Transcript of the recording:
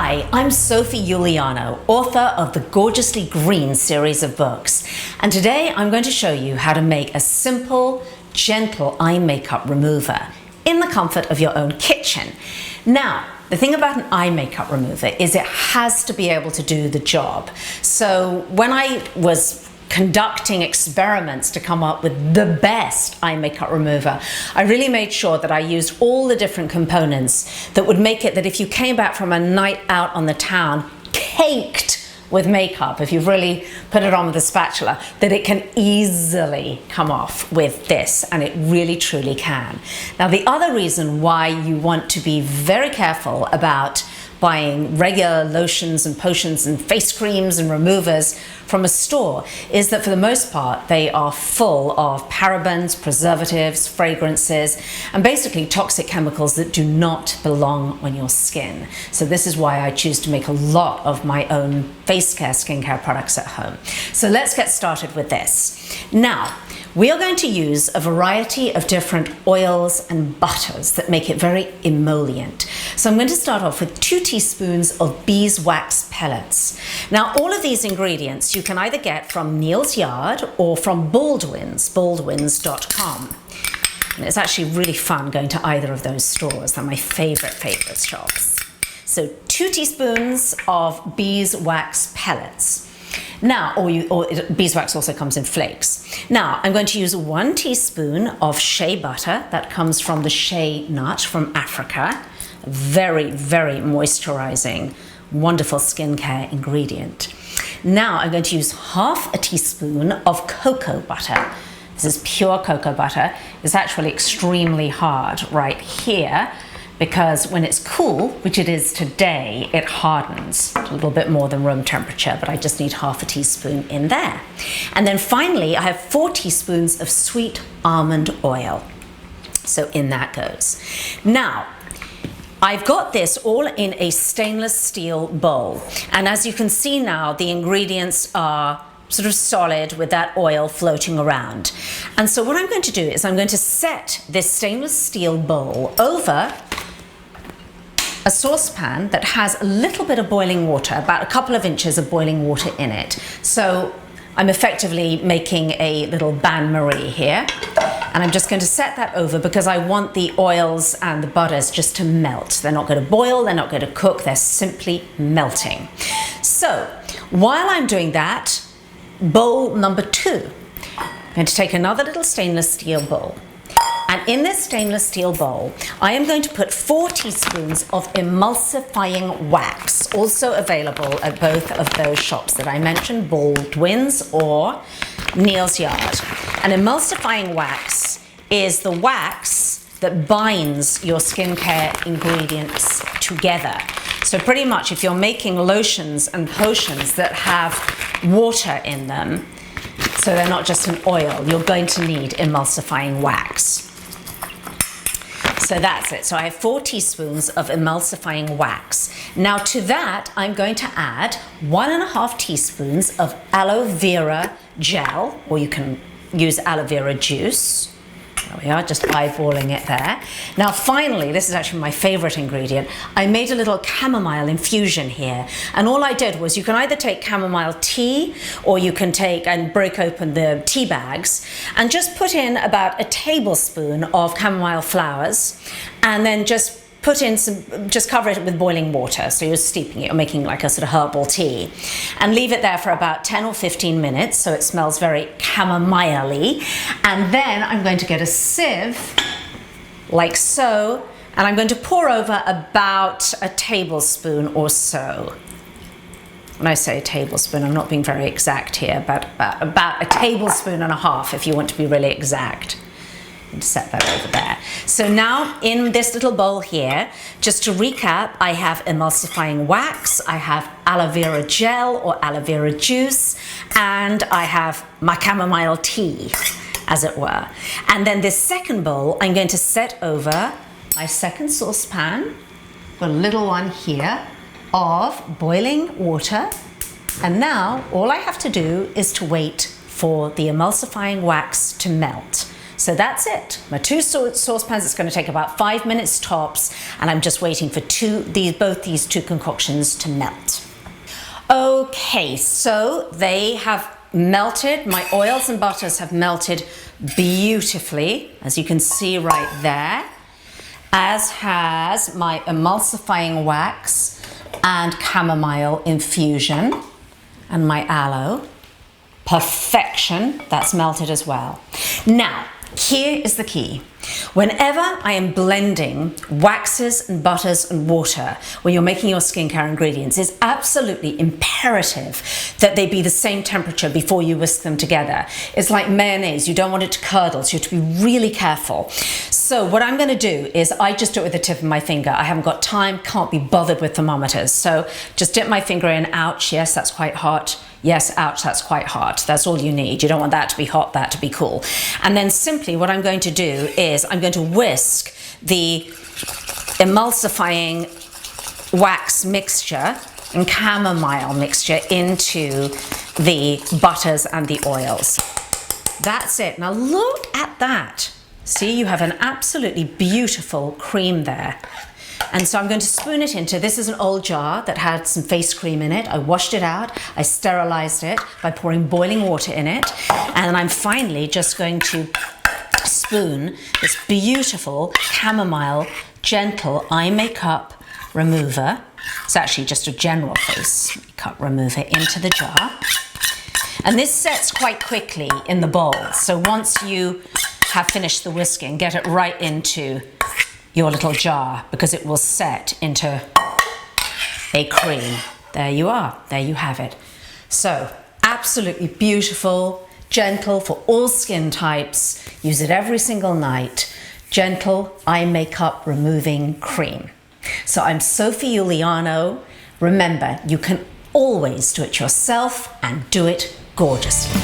Hi, I'm Sophie Uliano, author of the Gorgeously Green series of books. And today I'm going to show you how to make a simple, gentle eye makeup remover in the comfort of your own kitchen. Now, the thing about an eye makeup remover is it has to be able to do the job. So when I was conducting experiments to come up with the best eye makeup remover, I really made sure that I used all the different components that would make it that if you came back from a night out on the town caked with makeup, if you've really put it on with a spatula, that it can easily come off with this, and it really truly can. Now, the other reason why you want to be very careful about buying regular lotions and potions and face creams and removers from a store is that for the most part they are full of parabens, preservatives, fragrances, and basically toxic chemicals that do not belong on your skin. So this is why I choose to make a lot of my own face care, skincare products at home. So let's get started with this. Now, we are going to use a variety of different oils and butters that make it very emollient. So I'm going to start off with 2 teaspoons of beeswax pellets. Now, all of these ingredients you can either get from Neal's Yard or from Baldwin's, baldwins.com. And it's actually really fun going to either of those stores. They're my favorite shops. So 2 teaspoons of beeswax pellets. Now, beeswax also comes in flakes. Now, I'm going to use 1 teaspoon of shea butter that comes from the shea nut from Africa. Very, very moisturizing, wonderful skincare ingredient. Now, I'm going to use ½ a teaspoon of cocoa butter. This is pure cocoa butter. It's actually extremely hard right here, because when it's cool, which it is today, it hardens a little bit more than room temperature, but I just need ½ a teaspoon in there. And then finally, I have 4 teaspoons of sweet almond oil. So in that goes. Now, I've got this all in a stainless steel bowl. And as you can see now, the ingredients are sort of solid with that oil floating around. And so what I'm going to do is I'm going to set this stainless steel bowl over a saucepan that has a little bit of boiling water, about a couple of inches of boiling water in it. So I'm effectively making a little bain-marie here. And I'm just going to set that over because I want the oils and the butters just to melt. They're not going to boil, they're not going to cook, they're simply melting. So while I'm doing that, bowl number 2, I'm going to take another little stainless steel bowl. And in this stainless steel bowl, I am going to put 4 teaspoons of emulsifying wax, also available at both of those shops that I mentioned, Baldwin's or Neal's Yard. And emulsifying wax is the wax that binds your skincare ingredients together. So pretty much if you're making lotions and potions that have water in them, so they're not just an oil, you're going to need emulsifying wax. So that's it. So I have 4 teaspoons of emulsifying wax. Now to that, I'm going to add 1½ teaspoons of aloe vera gel, or you can use aloe vera juice. There we are, just eyeballing it there. Now finally, this is actually my favorite ingredient, I made a little chamomile infusion here. And all I did was, you can either take chamomile tea, or you can take and break open the tea bags and just put in about a tablespoon of chamomile flowers, and then just put in some, just cover it with boiling water. So you're steeping it, you're making like a sort of herbal tea, and leave it there for about 10 or 15 minutes so it smells very chamomile-y. And then I'm going to get a sieve, like so, and I'm going to pour over about a tablespoon or so. When I say a tablespoon, I'm not being very exact here, but about a tablespoon and a half if you want to be really exact. Set that over there. So now in this little bowl here, just to recap, I have emulsifying wax, I have aloe vera gel or aloe vera juice, and I have my chamomile tea, as it were. And then this second bowl, I'm going to set over my second saucepan, got a little one here, of boiling water. And now all I have to do is to wait for the emulsifying wax to melt. So that's it. My 2 saucepans, it's going to take about 5 minutes tops, and I'm just waiting for both these 2 concoctions to melt. Okay, so they have melted. My oils and butters have melted beautifully, as you can see right there, as has my emulsifying wax and chamomile infusion and my aloe. Perfection, that's melted as well. Now, here is the key. Whenever I am blending waxes and butters and water, when you're making your skincare ingredients, it's absolutely imperative that they be the same temperature before you whisk them together. It's like mayonnaise, you don't want it to curdle, so you have to be really careful. So what I'm going to do is I just do it with the tip of my finger. I haven't got time, can't be bothered with thermometers. So just dip my finger in, ouch, yes, that's quite hot. Yes, ouch, that's quite hot. That's all you need. You don't want that to be hot, that to be cool. And then simply what I'm going to do is I'm going to whisk the emulsifying wax mixture and chamomile mixture into the butters and the oils. That's it. Now look at that. See, you have an absolutely beautiful cream there. And so I'm going to spoon it into, this is an old jar that had some face cream in it. I washed it out, I sterilized it by pouring boiling water in it. And I'm finally just going to spoon this beautiful chamomile gentle eye makeup remover. It's actually just a general face makeup remover into the jar. And this sets quite quickly in the bowl. So once you have finished the whisking, get it right into your little jar because it will set into a cream. There you are, there you have it. So absolutely beautiful, gentle for all skin types. Use it every single night. Gentle eye makeup removing cream. So I'm Sophie Uliano. Remember, you can always do it yourself and do it gorgeously.